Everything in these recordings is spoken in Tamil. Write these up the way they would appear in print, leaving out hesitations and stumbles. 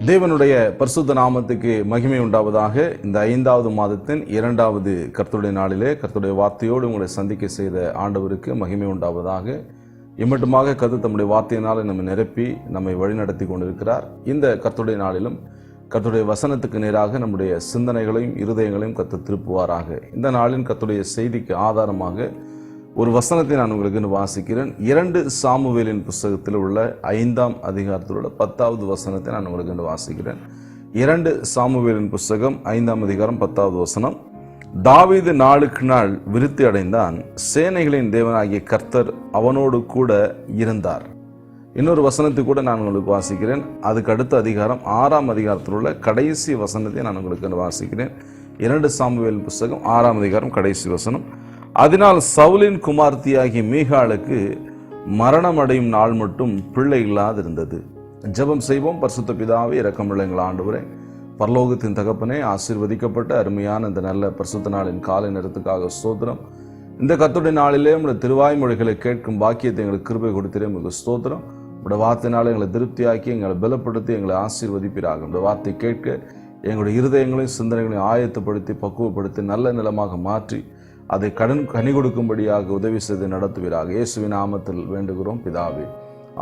தேவனுடைய பரிசுத்த நாமத்துக்கு மகிமை உண்டாவதாக. இந்த 5வது மாதத்தின் 2வது கர்த்தருடைய நாளிலே கர்த்தருடைய வார்த்தையோடு உங்களை சந்திக்க செய்த ஆண்டவருக்கு மகிமை உண்டாவதாக. இம்மட்டுமாக கர்த்தர் தம்முடைய வார்த்தையினால் நம்மை நிரப்பி நம்மை வழிநடத்தி கொண்டிருக்கிறார். இந்த கர்த்தருடைய நாளிலும் கர்த்தருடைய வசனத்துக்கு நேராக நம்முடைய சிந்தனைகளையும் இருதயங்களையும் கர்த்தர் திருப்புவாராக. இந்த நாளின் கர்த்தருடைய செய்திக்கு ஆதாரமாக ஒரு வசனத்தை நான் உங்களுக்கு வாசிக்கிறேன். 2 சாமுவேலின் புஸ்தகத்தில் உள்ள 5ஆம் அதிகாரத்தில் உள்ள 10வது வசனத்தை நான் உங்களுக்கு வாசிக்கிறேன். 2 சாமுவேலின் புஸ்தகம் 5ஆம் அதிகாரம் 10வது வசனம். தாவீது நாளுக்கு நாள் விருத்தி அடைந்தான், சேனைகளின் தேவனாகிய கர்த்தர் அவனோடு கூட இருந்தார். இன்னொரு வசனத்தை கூட நான் உங்களுக்கு வாசிக்கிறேன். அதுக்கு அடுத்த அதிகாரம் 6ஆம் அதிகாரத்தில் உள்ள கடைசி வசனத்தை நான் உங்களுக்கு வாசிக்கிறேன். 2 சாமுவேல் புஸ்தகம் 6ஆம் அதிகாரம் கடைசி வசனம். அதனால் சவுலின் குமார்த்தியாகிய மீகாளுக்கு மரணம் அடையும் நாள் மட்டும் பிள்ளை இல்லாதிருந்தது. ஜெபம் செய்வோம். பரிசுத்த பிதாவே, இரக்கமுள்ள எங்கள் ஆண்டவரே, பரலோகத்தின் தகப்பனே, ஆசீர்வதிக்கப்பட்ட அருமையான இந்த நல்ல பரிசுத்த நாளின் காலை நேரத்துக்காக ஸ்தோத்திரம். இந்த கர்த்தருடைய நாளிலே உங்களுடைய திருவாய்மொழிகளை கேட்கும் பாக்கியத்தை எங்களுக்கு கிருபை கொடுத்திரே உங்களுக்கு ஸ்தோத்திரம். உங்களுடைய வார்த்தையினால எங்களை திருப்தியாக்கி எங்களை பலப்படுத்தி எங்களை ஆசீர்வதிப்பீராக. உங்களுடைய வார்த்தை கேட்க எங்களுடைய இருதயங்களையும் சிந்தனைகளையும் ஆயத்தப்படுத்தி பக்குவப்படுத்தி நல்ல நிலமாக மாற்றி அதை கனி கொடுக்கும்படியாக உதவி செய்து நடத்துவீராக. இயேசுவின் நாமத்தில் வேண்டுகிறோம் பிதாவே,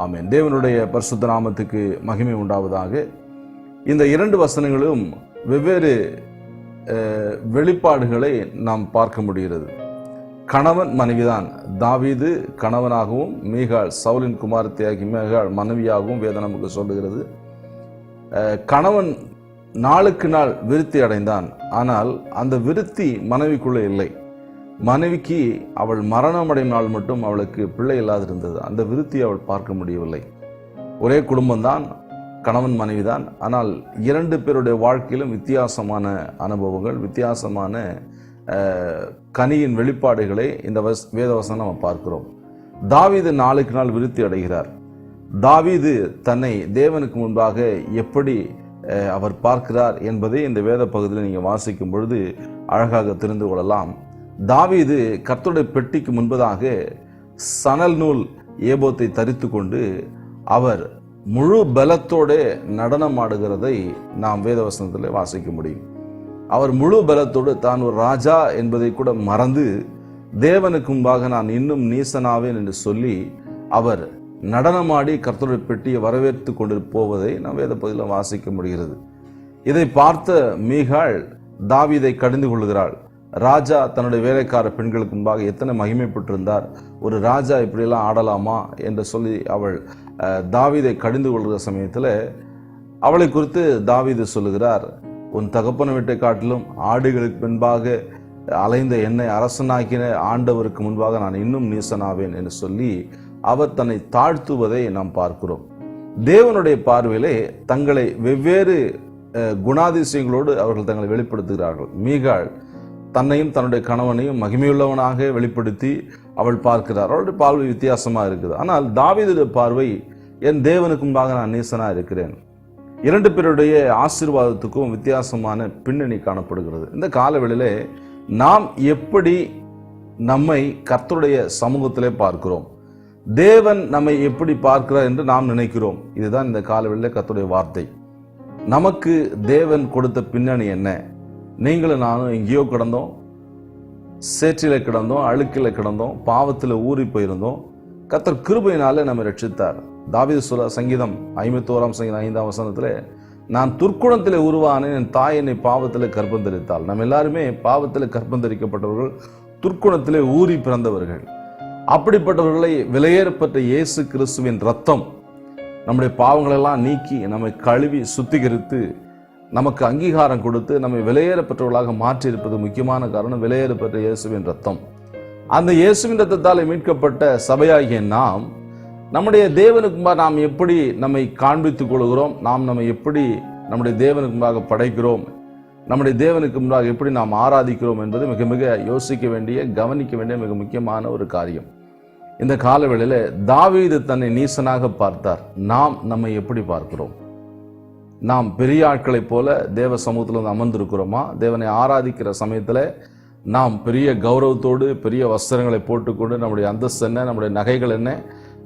ஆமென். தேவனுடைய பரிசுத்த நாமத்துக்கு மகிமை உண்டாவதாக. இந்த 2 வசனங்களும் வெவ்வேறு வெளிப்பாடுகளை நாம் பார்க்க முடிகிறது. கணவன் மனைவிதான். தாவீது கணவனாகவும் மீகாள் சவுலின் குமாரத்தியாகி மீகாள் மனைவியாகவும் வேதம் நமக்கு சொல்லுகிறது. கணவன் நாளுக்கு நாள் விருத்தி அடைந்தான். ஆனால் அந்த விருத்தி மனைவிக்குள்ளே இல்லை. மனைவிக்கு அவள் மரணம் அடையும் நாள் மட்டும் அவளுக்கு பிள்ளை இல்லாதிருந்தது. அந்த விருத்தி அவள் பார்க்க முடியவில்லை. ஒரே குடும்பம்தான், கணவன் மனைவிதான். ஆனால் 2 பேருடைய வாழ்க்கையிலும் வித்தியாசமான அனுபவங்கள், வித்தியாசமான கனியின் வெளிப்பாடுகளை இந்த வேதவசனம் நம்ம பார்க்கிறோம். தாவீது நாளுக்கு நாள் விருத்தி அடைகிறார். தாவீது தன்னை தேவனுக்கு முன்பாக எப்படி அவர் பார்க்கிறார் என்பதை இந்த வேத பகுதியில் நீங்கள் வாசிக்கும் பொழுது அழகாக தெரிந்து கொள்ளலாம். தாவீது கர்த்தருடைய பெட்டிக்கு முன்பதாக சணல் நூல் ஏபோத்தை தரித்து கொண்டு அவர் முழு பலத்தோட நடனம் ஆடுகிறதை நாம் வேதவசனத்தில் வாசிக்க முடியும். அவர் முழு பலத்தோடு தான் ஒரு ராஜா என்பதை கூட மறந்து தேவனுக்கு முன்பாக நான் இன்னும் நீசனாவேன் என்று சொல்லி அவர் நடனமாடி கர்த்தருடைய பெட்டியை வரவேற்று கொண்டு போவதை நாம் வேத பகுதியில் வாசிக்க முடிகிறது. இதை பார்த்த மீகாள் தாவீதை கடிந்து கொள்கிறாள். ராஜா தன்னுடைய வேலைக்கார பெண்களுக்கு முன்பாக எத்தனை மகிமைப்பட்டிருந்தார், ஒரு ராஜா இப்படியெல்லாம் ஆடலாமா என்று சொல்லி அவள் தாவீதை கடிந்து கொள்கிற சமயத்தில் அவளை குறித்து தாவீது சொல்லுகிறார், உன் தகப்பனை வீட்டை காட்டிலும் ஆடுகளுக்கு பின்பாக அலைந்த என்னை அரசனாக்கின ஆண்டவருக்கு முன்பாக நான் இன்னும் நீசனாவேன் என்று சொல்லி அவர் தன்னை தாழ்த்துவதை நாம் பார்க்கிறோம். தேவனுடைய பார்வையிலே தங்களை வெவ்வேறு குணாதிசயங்களோடு அவர்கள் தங்களை வெளிப்படுத்துகிறார்கள். மீகாள் தன்னையும் தன்னுடைய கணவனையும் மகிமையுள்ளவனாக வெளிப்படுத்தி அவள் பார்க்கிறார். அவளுடைய பார்வை வித்தியாசமாக இருக்குது. ஆனால் தாவீதுடைய பார்வை, என் தேவனுக்கு முன்பாக நான் நீசனா இருக்கிறேன். 2 பேருடைய ஆசீர்வாதத்துக்கும் வித்தியாசமான பின்னணி காணப்படுகிறது. இந்த காலவெளியிலே நாம் எப்படி நம்மை கர்த்தருடைய சமூகத்திலே பார்க்கிறோம், தேவன் நம்மை எப்படி பார்க்கிறார் என்று நாம் நினைக்கிறோம். இதுதான் இந்த காலவெளியிலே கர்த்தருடைய வார்த்தை. நமக்கு தேவன் கொடுத்த பின்னணி என்ன? நீங்களும் நானும் எங்கேயோ கிடந்தோம், சேற்றில கிடந்தோம், அழுக்கில கிடந்தோம், பாவத்தில் ஊறி போயிருந்தோம். கர்த்தர் கிருபையினாலே நம்மை ரட்சித்தார். தாவீது சொல்ல சங்கீதம் 51ஆம் சங்கீதம் 5ஆம் வசனத்தில், நான் துர்க்குணத்திலே உருவானேன், என் தாய் என்னை பாவத்தில் கர்ப்பம் தரித்தாள். நம்ம எல்லாருமே பாவத்தில் கர்ப்பம் தரிக்கப்பட்டவர்கள், துர்க்குணத்திலே ஊறி பிறந்தவர்கள். அப்படிப்பட்டவர்களை விலையேறப்பட்ட இயேசு கிறிஸ்துவின் ரத்தம் நம்முடைய பாவங்களெல்லாம் நீக்கி நம்மை கழுவி சுத்திகரித்து நமக்கு அங்கீகாரம் கொடுத்து நம்மை விலையேறப்பட்டவர்களாக மாற்றி இருப்பது முக்கியமான காரணம் விலையேறப்பட்ட இயேசுவின் ரத்தம். அந்த இயேசுவின் ரத்தத்தால் மீட்கப்பட்ட சபையாகிய நாம் நம்முடைய தேவனுக்கு முன்பாக நாம் எப்படி நம்மை காண்பித்துக் கொள்கிறோம், நாம் நம்மை எப்படி நம்முடைய தேவனுக்கு முன்பாக படைக்கிறோம், நம்முடைய தேவனுக்கு முன்பாக எப்படி நாம் ஆராதிக்கிறோம் என்பது மிக மிக யோசிக்க வேண்டிய, கவனிக்க வேண்டிய மிக முக்கியமான ஒரு காரியம். இந்த காலவேளையில் தாவீது தன்னை நீசனாக பார்த்தார். நாம் நம்மை எப்படி பார்க்கிறோம்? நாம் பெரிய ஆட்களைப் போல தேவ சமூகத்தில் வந்து அமர்ந்திருக்கிறோமா? தேவனை ஆராதிக்கிற சமயத்தில் நாம் பெரிய கௌரவத்தோடு பெரிய வஸ்திரங்களை போட்டுக்கொண்டு நம்முடைய அந்தஸ்து என்ன, நம்முடைய நகைகள் என்ன,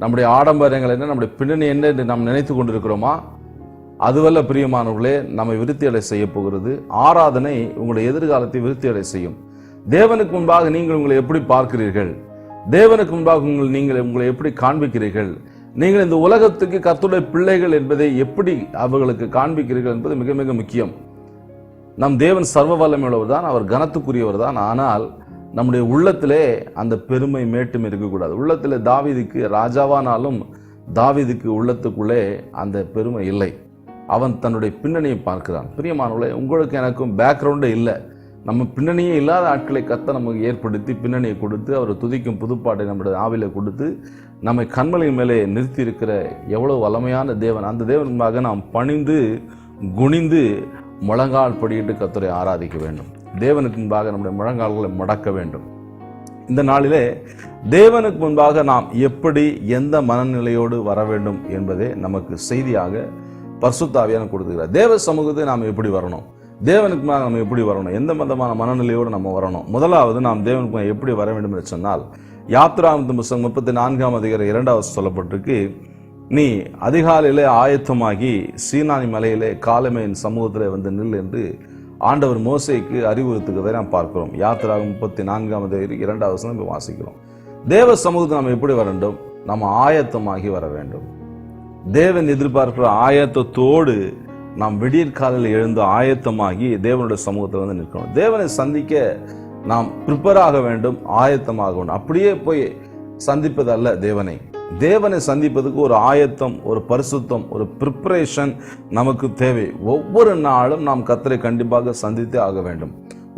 நம்முடைய ஆடம்பரங்கள் என்ன, நம்முடைய பின்னணி என்ன என்று நாம் நினைத்து கொண்டிருக்கிறோமா? அதுவல்ல பிரியமானவர்களே, நம்மை விருத்தியடை செய்ய போகிறது. ஆராதனை உங்களுடைய எதிர்காலத்தை விருத்தியடை செய்யும். தேவனுக்கு முன்பாக நீங்கள் உங்களை எப்படி பார்க்கிறீர்கள், தேவனுக்கு முன்பாக நீங்கள் உங்களை எப்படி காண்பிக்கிறீர்கள், நீங்கள் இந்த உலகத்துக்கு கர்த்தருடைய பிள்ளைகள் என்பதை எப்படி அவர்களுக்கு காண்பிக்கிறீர்கள் என்பது மிக மிக முக்கியம். நம் தேவன் சர்வ வல்லமையுள்ளவர் தான், அவர் கனத்துக்குரியவர் தான். ஆனால் நம்முடைய உள்ளத்திலே அந்த பெருமை மேட்டும் இருக்கக்கூடாது. உள்ளத்திலே தாவீதுக்கு ராஜாவானாலும் தாவீதுக்கு உள்ளத்துக்குள்ளே அந்த பெருமை இல்லை. அவன் தன்னுடைய பின்னணியை பார்க்கிறான். பிரியமானவர்களே, உங்களுக்கு எனக்கும் பேக்ரவுண்டே இல்லை. நம்ம பின்னணியே இல்லாத ஆட்களை கர்த்தர் நமக்கு ஏற்படுத்தி பின்னணியை கொடுத்து அவர் துதிக்கும் புதுப்பாட்டை நம்முடைய ஆவில கொடுத்து நம்மை கண்மலையின் மேலே நிறுத்தி இருக்கிற எவ்வளவு வல்லமையான தேவன். அந்த தேவனுக்காக நாம் பணிந்து குனிந்து முழங்கால் படியிட்டு கர்த்தரை ஆராதிக்க வேண்டும். தேவனுக்கு முன்பாக நம்முடைய முழங்கால்களை மடக்க வேண்டும். இந்த நாளிலே தேவனுக்கு முன்பாக நாம் எப்படி எந்த மனநிலையோடு வர வேண்டும் என்பதே நமக்கு செய்தியாக பரிசுத்த ஆவியானவர் கொடுத்துக்கிறார். தேவ சமூகத்தை நாம் எப்படி வரணும், தேவனுக்கு முன்பாக நம்ம எப்படி வரணும், எந்த விதமான மனநிலையோடு நம்ம வரணும். முதலாவது நாம் தேவனுக்கு எப்படி வர வேண்டும் என்று சொன்னால், யாத்திராகமத்தின் புத்தகம் 34ஆம் அதிகாரம் 2வது சொல்லப்பட்டிருக்கு, நீ அதிகாலையிலே ஆயத்தமாகி சீனானி மலையிலே காலமேயின் சமூகத்தில் வந்து நில் என்று ஆண்டவர் மோசேக்கு அறிவுறுத்துகிறதை நாம் பார்க்கிறோம். யாத்திராகமம் 34ஆம் அதிகாரம் 2வது வசனம் வாசிக்கிறோம். தேவ சமூகத்தை நாம் எப்படி வர வேண்டும்? நம்ம ஆயத்தமாகி வர வேண்டும். தேவன் எதிர்பார்க்கிற ஆயத்தத்தோடு நாம் விடியற்காலையில் எழுந்து ஆயத்தமாகி தேவனுடைய சமூகத்தில் வந்து நிற்கணும். தேவனை சந்திக்க நாம் ப்ரிப்பேர் ஆக வேண்டும், ஆயத்தமாக வேண்டும். அப்படியே போய் சந்திப்பது அல்ல. தேவனை சந்திப்பதுக்கு ஒரு ஆயத்தம், ஒரு பரிசுத்தம், ஒரு ப்ரிப்பரேஷன் நமக்கு தேவை. ஒவ்வொரு நாளும் நாம் கர்த்தரை கண்டிப்பாக சந்தித்தே ஆக வேண்டும்.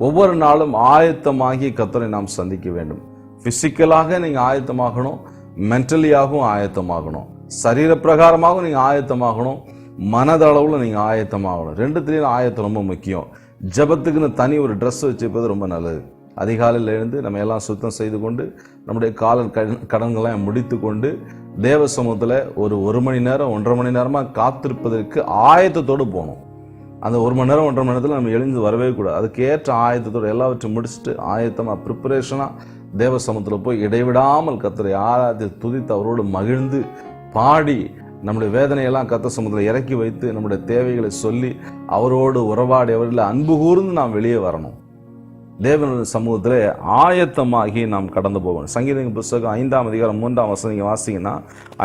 ஒவ்வொரு நாளும் ஆயத்தமாகி கர்த்தரை நாம் சந்திக்க வேண்டும். பிசிக்கலாக நீங்க ஆயத்தமாகணும், மென்டலியாகவும் ஆயத்தமாகணும், சரீர பிரகாரமாகவும் நீங்க ஆயத்தமாகணும், மனதளவில் நீங்க ஆயத்தமாகணும். ரெண்டுத்திலையும் ஆயத்தம் ரொம்ப முக்கியம். ஜபத்துக்குன்னு தனி ஒரு ட்ரெஸ் வச்சுப்பது ரொம்ப நல்லது. அதிகாலையில் எழுந்து நம்ம எல்லாம் சுத்தம் செய்து கொண்டு நம்முடைய கடன்களை முடித்து கொண்டு தேவ சமூகத்தில் ஒரு மணி நேரம் 1.5 மணி நேரமாக காத்திருப்பதற்கு ஆயத்தத்தோடு போகணும். அந்த 1 மணி நேரம் 1.5 மணி நேரத்தில் நம்ம எழுந்து வரவே கூடாது. அதுக்கு ஏற்ற ஆயத்தத்தோடு எல்லாவற்றையும் முடிச்சுட்டு ஆயத்தமாக ப்ரிப்பரேஷனாக தேவ சமூகத்தில் போய் இடைவிடாமல் கர்த்தரை ஆராய்ச்சி துதித்து அவரோடு மகிழ்ந்து பாடி நம்முடைய வேதனையெல்லாம் கர்த்தர் சமூகத்தில் இறக்கி வைத்து நம்முடைய தேவைகளை சொல்லி அவரோடு உறவாடி அவர்களை அன்பு கூர்ந்து நாம் வெளியே வரணும். தேவனுடைய சமூகத்தில் ஆயத்தமாகி நாம் கடந்து போகணும். சங்கீத புத்தகம் 5ஆம் அதிகாரம் 3ஆம் வசனம் நீங்க வாசிங்கன்னா,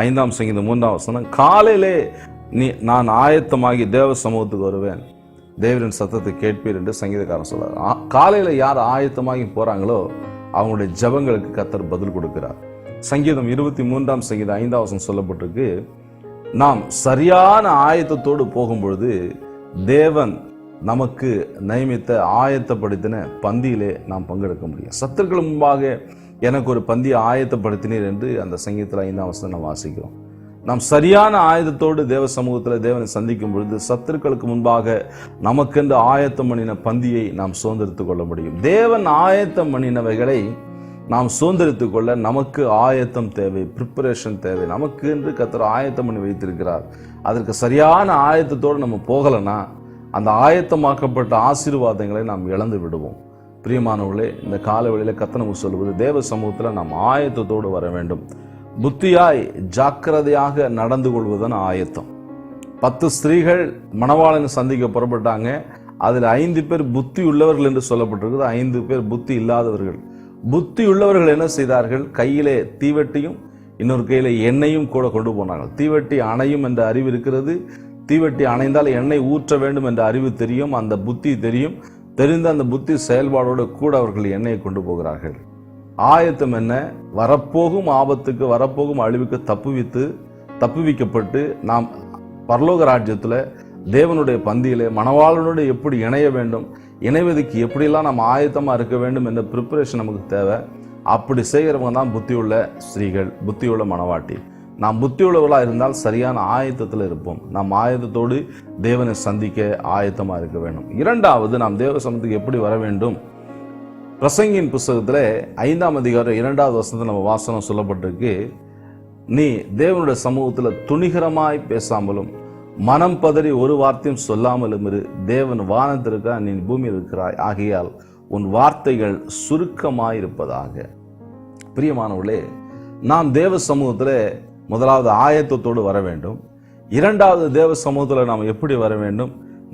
5ஆம் சங்கீதம் 3ஆம் வசனம், காலையிலே நான் ஆயத்தமாகி தேவ சமூகத்துக்கு வருவேன், தேவரின் சத்தத்தை கேட்பீர் என்று சங்கீதக்காரன் சொல்றார். காலையில யார் ஆயத்தமாகி போறாங்களோ அவங்களுடைய ஜபங்களுக்கு கர்த்தர் பதில் கொடுக்கிறார். சங்கீதம் 23ஆம் சங்கீதம் 5ஆம் வசனம் சொல்லப்பட்டிருக்கு, நாம் சரியான ஆயத்தத்தோடு போகும்பொழுது தேவன் நமக்கு நியமித்த ஆயத்தப்படுத்தின பந்தியிலே நாம் பங்கெடுக்க முடியும். சத்துருக்கள் முன்பாக எனக்கு ஒரு பந்தியை ஆயத்தப்படுத்தினீர் என்று அந்த சங்கீதத்தில் 5ஆம் வசனம் நாம் வாசிக்கிறோம். நாம் சரியான ஆயுதத்தோடு தேவ சமூகத்தில் தேவனை சந்திக்கும் பொழுது சத்துருக்களுக்கு முன்பாக நமக்கென்று ஆயத்தம் பண்ணின பந்தியை நாம் சுதந்திரித்துக் கொள்ள முடியும். தேவன் ஆயத்தம் பண்ணினவைகளை நாம் சுதந்திரித்துக் கொள்ள நமக்கு ஆயத்தம் தேவை, ப்ரிப்பரேஷன் தேவை. நமக்கு என்று கர்த்தர் ஆயத்தம் பண்ணி வைத்திருக்கிறார். அதற்கு சரியான ஆயத்தத்தோடு நம்ம போகலைன்னா அந்த ஆயத்தமாக்கப்பட்ட ஆசீர்வாதங்களை நாம் இழந்து விடுவோம். பிரியமானவர்களே, இந்த காலவெளியில் கர்த்தர் நமக்கு சொல்லுவது, தேவ சமூகத்தில் நாம் ஆயத்தத்தோடு வர வேண்டும். புத்தியாய் ஜாக்கிரதையாக நடந்து கொள்வதன் ஆயத்தம். 10 ஸ்திரீகள் மணவாளனை சந்திக்க புறப்பட்டாங்க. அதில் 5 பேர் புத்தி உள்ளவர்கள் என்று சொல்லப்பட்டிருக்கிறது, 5 பேர் புத்தி இல்லாதவர்கள். புத்தி உள்ளவர்கள் என்ன செய்தார்கள்? கையிலே தீவெட்டியும் இன்னொரு கையில எண்ணெயும் கூட கொண்டு போனார்கள். தீவெட்டி அணையும் என்ற அறிவு இருக்கிறது. தீவெட்டி அணைந்தால் எண்ணெய் ஊற்ற வேண்டும் என்ற அறிவு தெரியும், அந்த புத்தி தெரியும். தெரிந்த அந்த புத்தி செயல்பாடோடு கூட அவர்கள் எண்ணெயை கொண்டு போகிறார்கள். ஆயத்தம் என்ன? வரப்போகும் ஆபத்துக்கு, வரப்போகும் அழிவுக்கு தப்புவிக்கப்பட்டு நாம் பரலோக ராஜ்யத்தில் தேவனுடைய பந்தியிலே மணவாளனோடு எப்படி இணைய வேண்டும், இணைவதற்கு எப்படிலாம் நாம் ஆயத்தமாக இருக்க வேண்டும் என்ற ப்ரிப்பரேஷன் நமக்கு தேவை. அப்படி செய்கிறவங்க தான் புத்தியுள்ள ஸ்திரீகள், புத்தியுள்ள மணவாட்டி. நாம் புத்தியுள்ளவர்களாக இருந்தால் சரியான ஆயத்தத்தில் இருப்போம். நாம் ஆயத்தத்தோடு தேவனை சந்திக்க ஆயத்தமாக இருக்க வேண்டும். இரண்டாவது, நாம் தேவ சமூகத்துக்கு எப்படி வர வேண்டும்? பிரசங்கியின் புஸ்தகத்தில் 5ஆம் அதிகாரம் 2வது வசனத்தில் நம்ம வாசனம் சொல்லப்பட்டிருக்கு, நீ தேவனுடைய சமூகத்தில் துணிகரமாய் பேசாமலும் மனம் பதறி ஒரு வார்த்தையும் சொல்லாமலும் இரு. தேவன் வானத்தில் இருக்கிறார், நீ பூமியில் இருக்கிறாய், ஆகையால் உன் வார்த்தைகள் சுருக்கமாயிருப்பதாக. பிரியமானவர்களே, நாம் தேவ சமூகத்தில் முதலாவது ஆயத்தத்தோடு வர வேண்டும். இரண்டாவது, தேவ சமூகத்தில் நாம் எப்படி வர வேண்டும்?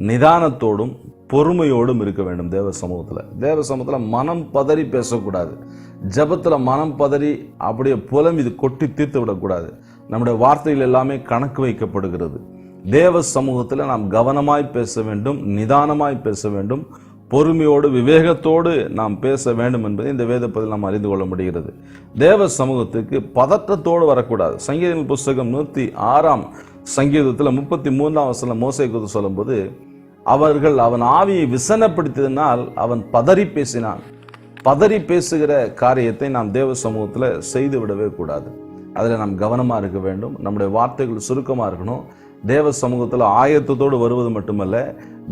நிதானத்தோடும் பொறுமையோடும் இருக்க வேண்டும். தேவ சமூகத்தில் மனம் பதறி பேசக்கூடாது. ஜபத்தில் மனம் பதறி அப்படியே புலம்பி இது கொட்டி தீர்த்து விடக்கூடாது. நம்முடைய வார்த்தைகள் எல்லாமே கணக்கு வைக்கப்படுகிறது. தேவ சமூகத்தில் நாம் கவனமாய் பேச வேண்டும், நிதானமாய் பேச வேண்டும், பொறுமையோடு விவேகத்தோடு நாம் பேச வேண்டும் என்பதை இந்த வேத பகுதியில் நாம் அறிந்து கொள்ள முடிகிறது. தேவ சமூகத்துக்கு பதற்றத்தோடு வரக்கூடாது. சங்கீதங்கள் புஸ்தகம் 106 சங்கீதத்தில் 33 வசனம் மோசே குறித்து சொல்லும்போது, அவன் ஆவியை விசனப்படுத்தியதனால் அவன் பதறி பேசினான். பதறி பேசுகிற காரியத்தை நாம் தேவ சமூகத்தில் செய்து விடவே கூடாது. அதில் நாம் கவனமாக இருக்க வேண்டும். நம்முடைய வார்த்தைகள் சுருக்கமாக இருக்கணும். தேவ சமூகத்தில் ஆயத்தத்தோடு வருவது மட்டுமல்ல,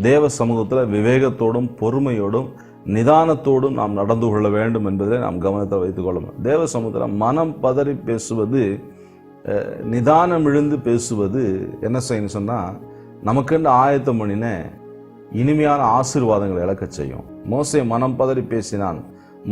தேவ சமூகத்தில் விவேகத்தோடும் பொறுமையோடும் நிதானத்தோடும் நாம் நடந்து கொள்ள வேண்டும் என்பதை நாம் கவனத்தில் வைத்துக் கொள்ளணும். தேவ சமூகத்தில் மனம் பதறி பேசுவது, நிதானம் இழந்து பேசுவது என்ன செய்யணும் சொன்னால், நமக்கென்று ஆயத்தம் பண்ணின இனிமையான ஆசீர்வாதங்களை இழக்க செய்யும். மோசே மனம் பதறி பேசினான்,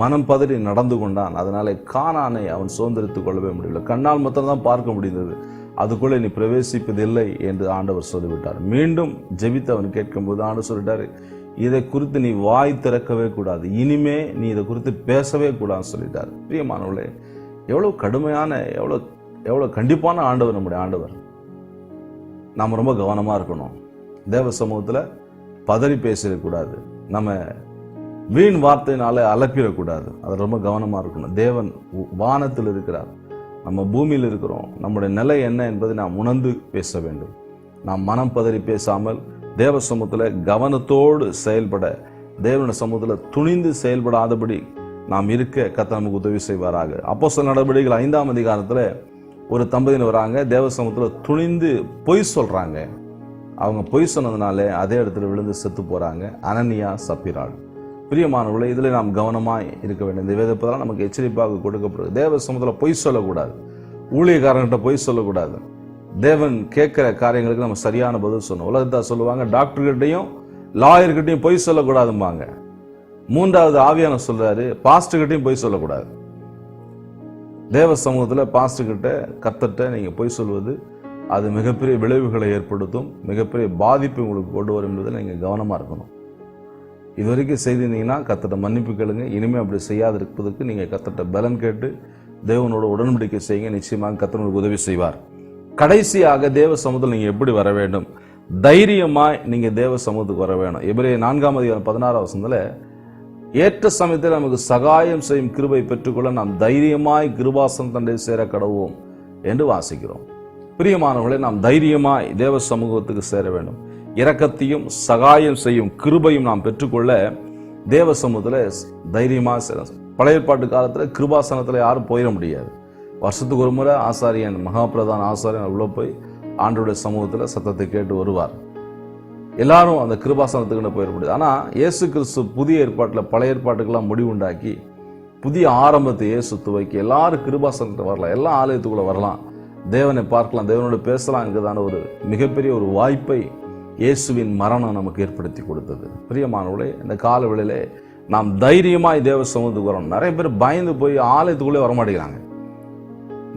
மனம் பதறி நடந்து கொண்டான். அதனாலே கானானை அவன் சுதந்திரித்துக் கொள்ளவே முடியல. கண்ணால் மாத்திரம்தான் பார்க்க முடிந்தது, அதுக்குள்ளே நீ பிரவேசிப்பதில்லை என்று ஆண்டவர் சொல்லிவிட்டார். மீண்டும் ஜெபித்து அவன் கேட்கும்போது ஆண்டவர் சொல்லிட்டாரு, இதை குறித்து நீ வாய் திறக்கவே கூடாது, இனிமே நீ இதை குறித்து பேசவே கூடாதுன்னு சொல்லிட்டார். பிரியமானவர்களே, எவ்வளவு கடுமையான, எவ்வளவு கண்டிப்பான ஆண்டவர் நம்முடைய ஆண்டவர். நாம் ரொம்ப கவனமா இருக்கணும். தேவ சமூகத்தில் பதறி பேசிடக்கூடாது. நம்ம வீண் வார்த்தையினால அலப்பிடக்கூடாது. அது ரொம்ப கவனமா இருக்கணும். தேவன் வானத்தில் இருக்கிறார், நம்ம பூமியில் இருக்கிறோம். நம்முடைய நிலை என்ன என்பதை நாம் உணர்ந்து பேச வேண்டும். நாம் மனம் பதறி பேசாமல் தேவ சமூகத்தில் கவனத்தோடு செயல்பட, தேவனுடைய சமூகத்தில் துணிந்து செயல்படாதபடி நாம் இருக்க கர்த்தர் நமக்கு உதவி செய்வாராக. அப்போஸ்தலர் நடவடிக்கைகள் 5ஆம் அதிகாரத்தில் ஒரு தம்பதியினர் வராங்க. தேவ சமூகத்தில் துணிந்து பொய் சொல்றாங்க. அவங்க பொய் சொன்னதுனால அதே இடத்துல விழுந்து செத்து போறாங்க. அனனியா, சப்பீராள். பிரியமானவர்களே, இதில் நாம் கவனமாய் இருக்க வேண்டும். இந்த வேதப்பதெல்லாம் நமக்கு எச்சரிப்பாக கொடுக்கப்படுது. தேவ சமூகத்தில் பொய் சொல்லக்கூடாது. ஊழியக்காரங்கிட்ட பொய் சொல்லக்கூடாது. தேவன் கேட்கிற காரியங்களுக்கு நம்ம சரியான பதில் சொல்லணும். உலகத்தா சொல்லுவாங்க, டாக்டர்கிட்டையும் லாயர்கிட்டையும் பொய் சொல்லக்கூடாதும்பாங்க. மூன்றாவது ஆவியான சொல்றாரு, பாஸ்டர்கிட்டையும் பொய் சொல்லக்கூடாது. தேவ சமூகத்தில் பாஸ்டர்கிட்ட, கர்த்தர்கிட்ட நீங்க பொய் சொல்வது அது மிகப்பெரிய விளைவுகளை ஏற்படுத்தும், மிகப்பெரிய பாதிப்பு உங்களுக்கு கொண்டு வரும் என்பதில் நீங்க கவனமா இருக்கணும். இதுவரைக்கும் செய்திருந்தீங்கன்னா கர்த்தர்ட்ட மன்னிப்பு கேளுங்க. இனிமேல் அப்படி செய்யாது இருப்பதற்கு நீங்கள் கர்த்தர்ட்ட பலன் கேட்டு தேவனோட உடன்படிக்கை செய்யுங்க. நிச்சயமாக கர்த்தர் உங்களுக்கு உதவி செய்வார். கடைசியாக தேவ சமூகத்தில் நீங்கள் எப்படி வர வேண்டும்? தைரியமாய் நீங்கள் தேவ சமூகத்துக்கு வர வேணும். எபிரேயர் 4ஆம் அதிகாரம் 16ஆம் வசனத்தில், ஏற்ற சமயத்தில் நமக்கு சகாயம் செய்யும் கிருபை பெற்றுக்கொள்ள நாம் தைரியமாய் கிருபாசனம் தண்டை சேர கடவோம் என்று வாசிக்கிறோம். பிரியமானவர்களே, நாம் தைரியமாய் தேவ சமூகத்துக்கு சேர வேண்டும். இரக்கத்தையும் சகாயம் செய்யும் கிருபையும் நாம் பெற்றுக்கொள்ள தேவ சமூகத்தில் தைரியமாக சேர. பழைய ஏற்பாட்டு காலத்தில் கிருபாசனத்தில் யாரும் போயிட முடியாது. வருஷத்துக்கு ஒரு முறை ஆசாரியன், மகாபிரதான ஆசாரியன் உள்ள போய் ஆண்டவருடைய சமூகத்தில் சத்தத்தை கேட்டு வருவார். எல்லாரும் அந்த கிருபாசனத்துக்குன்னு போயிட முடியாது. ஆனால் இயேசு கிறிஸ்து புதிய ஏற்பாட்டில் பழைய ஏற்பாட்டுக்கெல்லாம் முடிவுண்டாக்கி புதிய ஆரம்பத்தை இயேசு துவக்கி எல்லாரும் கிருபாசனத்தை வரலாம், எல்லா ஆலயத்துக்குள்ள வரலாம், தேவனை பார்க்கலாம், தேவனோடு பேசலாம்ங்கிறதான ஒரு மிகப்பெரிய ஒரு வாய்ப்பை இயேசுவின் மரணம் நமக்கு ஏற்படுத்தி கொடுத்தது. பிரியமானவர்களே, இந்த காலவெளியிலே நாம் தைரியமாய் தேவ சமூகத்துக்கு வரணும். நிறைய பேர் பயந்து போய் ஆலயத்துக்குள்ளே வரமாட்டேங்கிறாங்க.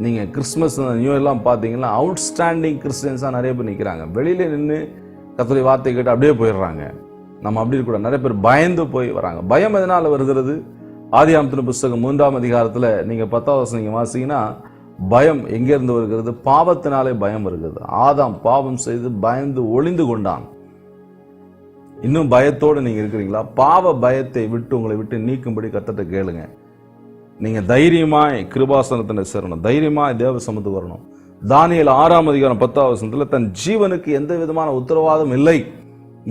நீங்கள் கிறிஸ்மஸ், நியூ இயர்லாம் பார்த்தீங்கன்னா அவுட்ஸ்டாண்டிங் கிறிஸ்டியன்ஸாக நிறைய பேர் நிற்கிறாங்க. வெளியில நின்று கர்த்தருடைய வார்த்தை கேட்டு அப்படியே போயிடுறாங்க. நம்ம அப்படி இருக்கக்கூடாது. நிறைய பேர் பயந்து போய் வராங்க. பயம் எதனால் வருகிறது? ஆதியாகமத்தின் புஸ்தகம் 3ஆம் அதிகாரத்தில் நீங்கள் 10ஆம் வசனம் நீங்கள் வாசிங்கன்னா, பயம் எங்கிருந்து வருகிறது? பாவத்தினாலே பயம் வருகிறது. ஆதாம் பாவம் செய்து பயந்து ஒளிந்து கொண்டான். இன்னும் பயத்தோடு நீங்க இருக்கிறீங்களா? பாவ பயத்தை விட்டு உங்களை விட்டு நீக்கும்படி கர்த்தர்ட்ட கேளுங்க. நீங்க தைரியமாய் கிருபாசனத்தினை சேரணும், தைரியமாய் தேவ சமூகத்துக்கு வரணும். தானியேல் 6ஆம் அதிகாரம் 10ஆம் வசனத்தில், தன் ஜீவனுக்கு எந்த விதமான உத்தரவாதம் இல்லை,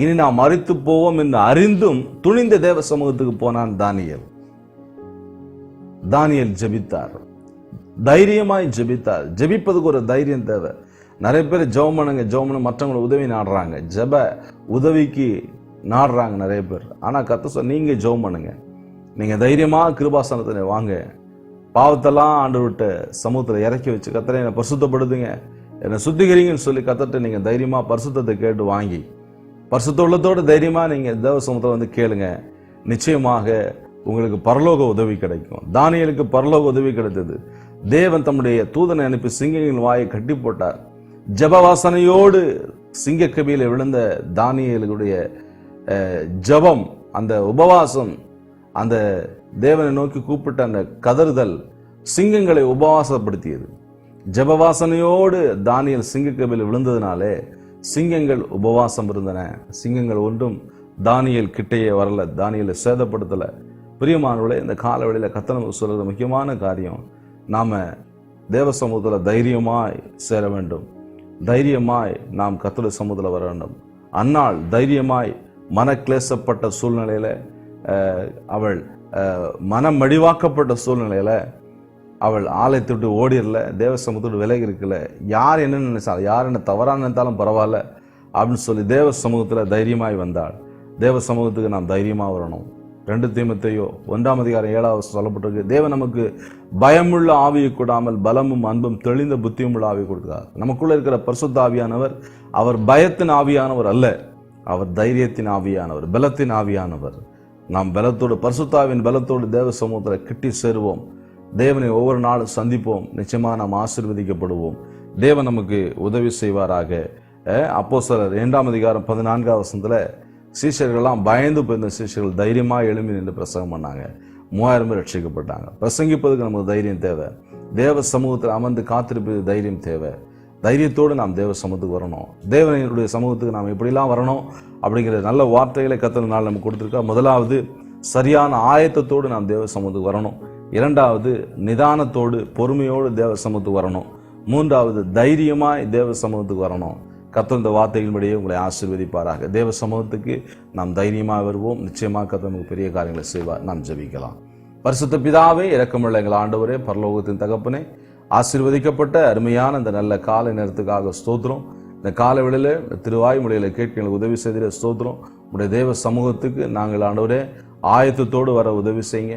இனி நாம் மரித்து போவோம் என்று அறிந்தும் துணிந்த தேவ சமூகத்துக்கு போனான் தானியேல். தானியேல் ஜெபித்தார், தைரியமாய் ஜெபித்தார். ஜெபிப்பதுக்கு ஒரு தைரியம் தேவை. நிறைய பேர் ஜெபம் பண்ணுங்க மற்றவங்களை உதவி நாடுறாங்க, ஜெப உதவிக்கு நாடுறாங்க நிறைய பேர். ஆனால் கர்த்தர் சொல்ல, நீங்க ஜெபம் பண்ணுங்க, நீங்க தைரியமா கிருபாசனத்துல வாங்க, பாவத்தெல்லாம் ஆண்டவர்கிட்ட சமூகத்தில் இறக்கி வச்சு, கர்த்தரை என்னை பரிசுத்தப்படுத்துங்க, என்னை சுத்திகரிங்கன்னு சொல்லி கர்த்தர்ட்ட நீங்க தைரியமா பரிசுத்தத்தை கேட்டு வாங்கி, பரிசுத்த உள்ளத்தோடு தைரியமா நீங்க தேவ சமூகத்தில் வந்து கேளுங்க. நிச்சயமாக உங்களுக்கு பரலோக உதவி கிடைக்கும். தானியேலுக்கு பரலோக உதவி கிடைத்தது. தேவன் தம்முடைய தூதனை அனுப்பி சிங்கங்களின் வாயை கட்டி போட்டார். ஜபவாசனையோடு சிங்கக்கபியில விழுந்த தானியேலுடைய ஜபம், அந்த உபவாசம், அந்த தேவனை நோக்கி கூப்பிட்ட அந்த கதறுதல் சிங்கங்களை உபவாசப்படுத்தியது. ஜபவாசனையோடு தானியேல் சிங்கக்கபியில் விழுந்ததுனாலே சிங்கங்கள் உபவாசம் இருந்தன. சிங்கங்கள் ஒன்றும் தானியேல் கிட்டையே வரல, தானியேலை சேதப்படுத்தல. பிரியமானவர்களே, இந்த காலவெளியில கர்த்தர் சொல்ற முக்கியமான காரியம், நாம தேவ சமூகத்தில் தைரியமாய் சேர வேண்டும். தைரியமாய் நாம் கர்த்தருடைய சமூகத்தில் வர வேண்டும். அன்னாள் தைரியமாய் மனக்லேசப்பட்ட சூழ்நிலையில, அவள் மனமடிவாக்கப்பட்ட சூழ்நிலையில அவள் ஆலயத்தை விட்டு ஓடிடல, தேவ சமூகத்தோடு விலகி இருக்கல. யார் என்ன நினைச்சாலும், யார் என்ன தவறாக நினைத்தாலும் பரவாயில்ல அப்படின்னு சொல்லி தேவ சமூகத்தில் தைரியமாய் வந்தாள். தேவ சமூகத்துக்கு நாம் தைரியமாக வரணும். 2 தீமோத்தேயு 1:7 சொல்லப்பட்டிருக்கு, தேவன் நமக்கு பயமுள்ள ஆவியை கூடாமல் பலமும் அன்பும் தெளிந்த புத்தியும் உள்ள ஆவியை கொடுக்கிறார். நமக்குள்ள இருக்கிற பரிசுத்த ஆவியானவர் அவர் பயத்தின் ஆவியானவர் அல்ல, அவர் தைரியத்தின் ஆவியானவர், பலத்தின் ஆவியானவர். நாம் பலத்தோடு, பரிசுத்தாவின் பலத்தோடு தேவ சமூகத்தில் கிட்டி சேருவோம். தேவனை ஒவ்வொரு நாளும் சந்திப்போம். நிச்சயமாக நாம் ஆசீர்வதிக்கப்படுவோம். தேவன் நமக்கு உதவி செய்வாராக. அப்போஸ்தலர் 2:14 சீஷர்கள்லாம் பயந்து போயிருந்த சீஷர்கள் தைரியமாக எழும்பி நின்று பிரசங்கம் பண்ணாங்க. 3000 பேர் ரட்சிக்கப்பட்டாங்க. பிரசங்கிப்பதுக்கு நமக்கு தைரியம் தேவை. தேவ சமூகத்தில் அமர்ந்து காத்திருப்பது தைரியம் தேவை. தைரியத்தோடு நாம் தேவ சமூகத்துக்கு வரணும். தேவனுடைய சமூகத்துக்கு நாம் எப்படிலாம் வரணும் அப்படிங்கிற நல்ல வார்த்தைகளை கர்த்தர் நாள் நமக்கு கொடுத்துருக்கா. முதலாவது, சரியான ஆயத்தத்தோடு நாம் தேவ சமூகத்துக்கு வரணும். 2வது, நிதானத்தோடு பொறுமையோடு தேவ சமூகத்துக்கு வரணும். 3வது, தைரியமாய் தேவ சமூகத்துக்கு வரணும். கர்த்தர் இந்த வார்த்தைகளின்படியே உங்களை ஆசீர்வதிப்பாராக. தேவ சமூகத்துக்கு நாம் தைரியமாக வருவோம். நிச்சயமாக கர்த்தர் நமக்கு பெரிய காரியங்களை செய்வார். நாம் ஜெபிக்கலாம். பரிசுத்த பிதாவே, இரக்கமுள்ள எங்கள் ஆண்டவரே, பரலோகத்தின் தகப்பனே, ஆசீர்வதிக்கப்பட்ட அருமையான இந்த நல்ல காலை நேரத்துக்காக ஸ்தோத்திரம். இந்த காலை வேளையில திருவாய் மொழியில கேட்க எங்களுக்கு உதவி செய்திட ஸ்தோத்திரம். உடைய தேவ சமூகத்துக்கு நாங்கள் ஆண்டவரே ஆயத்தத்தோடு வர உதவி செய்யுங்க.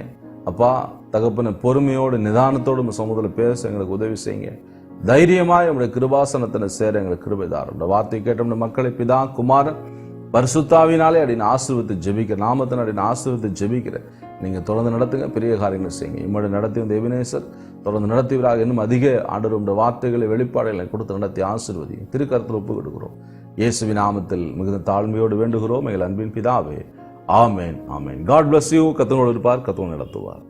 அப்பா தகப்பனை, பொறுமையோடு நிதானத்தோடு உங்கள் சமூகத்தில் பேச எங்களுக்கு உதவி செய்யுங்க. தைரியமாய் உங்களுடைய கிருபாசனத்தில் சேர எங்களுக்கு கிருபை தாரும். இந்த வார்த்தை கேட்ட மக்களை பிதா குமாரன் பரிசுத்தாவினாலே அப்படின்னு ஆசீர்வதித்து ஜெபிக்கிற, நாமத்தின் அப்படின்னு ஆசீர்வதித்து ஜெபிக்கிற நீங்கள் தொடர்ந்து நடத்துங்க, பெரிய காரியங்களை செய்யுங்க. இம்முடைய நடத்தி வந்த எபினேசர் தொடர்ந்து நடத்துவீராக. இன்னும் அதிக ஆண்டவருடைய வார்த்தைகளை, வெளிப்பாடுகளை கொடுத்து நடத்தி ஆசீர்வதிங்க. திருக்கரத்தில் ஒப்பு கொடுக்கிறோம். இயேசுவின் நாமத்தில் மிகுந்த தாழ்மையோடு வேண்டுகிறோம் எங்கள் அன்பின் பிதாவே. ஆமேன், ஆமேன். God bless you. கர்த்தரோடு இருப்பார், கர்த்தர் நடத்துவார்.